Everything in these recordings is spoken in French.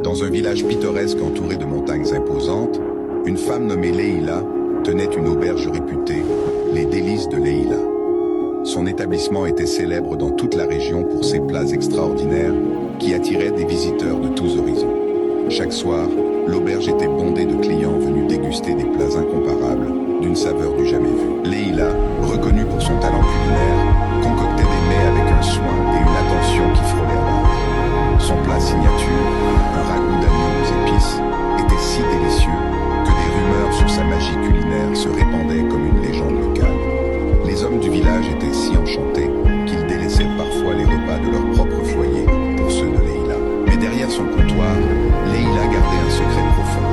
Dans un village pittoresque entouré de montagnes imposantes, une femme nommée Leïla tenait une auberge réputée, les Délices de Leïla. Son établissement était célèbre dans toute la région pour ses plats extraordinaires qui attiraient des visiteurs de tous horizons. Chaque soir, l'auberge était bondée de clients venus déguster des plats incomparables, d'une saveur du jamais vu. Leïla, reconnue pour son talent culinaire, concoctait des mets avec un soin et une attention qui frôlaient l'art. Son plat signature, un ragoût d'agneau aux épices, était si délicieux que des rumeurs sur sa magie culinaire se répandaient comme une légende locale. Les hommes du village étaient si enchantés qu'ils délaissaient parfois les repas de leur propre foyer pour ceux de Leïla. Mais derrière son comptoir, Leïla gardait un secret profond.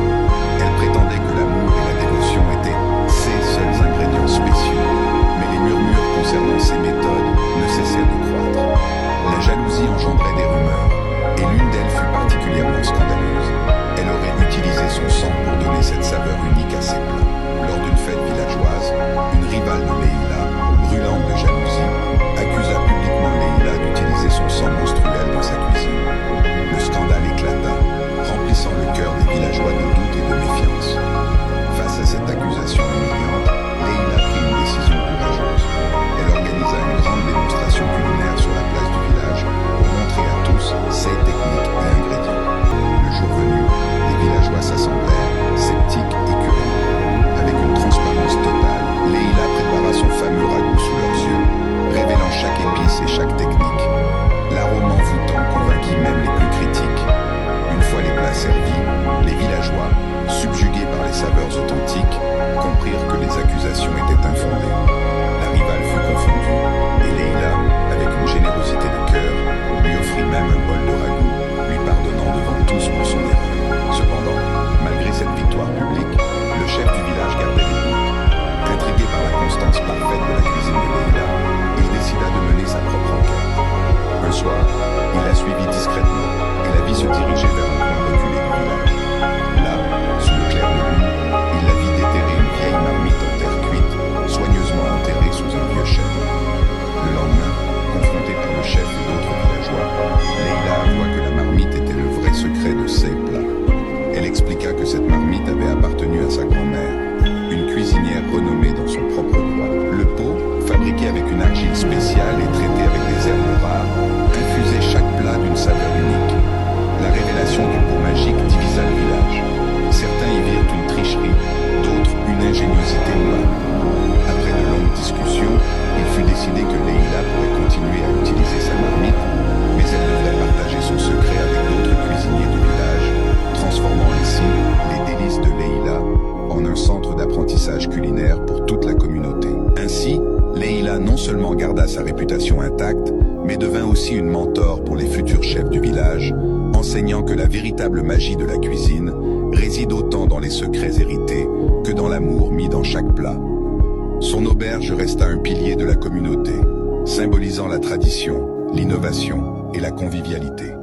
Elle prétendait que l'amour et la dévotion étaient ses seuls ingrédients spéciaux. Mais les murmures concernant ses méthodes ne cessaient de croître. La jalousie engendrait des rumeurs, et l'une d'elles fut particulièrement scandaleuse. Elle aurait utilisé son sang pour donner cette saveur unique à ses plats. Lors d'une fête villageoise, une rivale de Leïla, brûlante de jalousie, accusa publiquement Leïla d'utiliser son sang menstruel dans sa cuisine. Le scandale éclata, remplissant le cœur des villageois de doute et de méfiance. Face à cette accusation humiliante, Leïla prit une décision courageuse. Elle organisa une grande démonstration culinaire sur la place du village pour montrer à tous ses techniques et ingrédients. Le jour venu, les villageois s'assemblèrent, sceptiques et curieux. Avec une transparence totale, Leïla prépara son fameux ragoût sous leurs yeux, révélant chaque épice et chaque technique. L'arôme envoûtant convainquit même les plus critiques. Une fois les plats servis, les villageois, subjugués par les saveurs authentiques, comprirent que les accusations étaient infondées. La rivale fut confondue, et Leïla, avec une générosité de cœur, lui offrit même un bol de ragoût, lui pardonnant devant tous pour son erreur. Cependant, malgré cette victoire publique, le chef du village gardait des doutes. Intrigué par la constance parfaite de la cuisine de Leïla, il décida de mener sa propre enquête. Un soir, il la suivit discrètement et la vit se diriger vers un coin reculé du village. Là, sous le clair de lune, il la vit déterrer une vieille marmite en terre cuite, soigneusement enterrée sous un vieux chêne. Le lendemain, confrontée par le chef et d'autres villageois, Leïla avoua que la marmite était le vrai secret de ses plats. Elle expliqua que cette marmite avait appartenu à sa grand-mère, une cuisinière renommée dans son propre droit. Le pot, fabriqué avec une argile spéciale et traité avec des herbes rares, infusait chaque plat d'une saveur unique. La révélation du pot magique divisa le village. Certains y virent une tricherie, d'autres une ingéniosité louable. Après de longues discussions, il fut décidé que Leïla pourrait continuer à utiliser sa marmite, mais elle devrait partager son secret avec d'autres cuisiniers du village, transformant ainsi les Délices de Leïla en un centre d'apprentissage culinaire pour toute la communauté. Ainsi, Leïla non seulement garda sa réputation intacte, mais devint aussi une mentor pour les futurs chefs du village, enseignant que la véritable magie de la cuisine réside autant dans les secrets hérités que dans l'amour mis dans chaque plat. Son auberge resta un pilier de la communauté, symbolisant la tradition, l'innovation et la convivialité.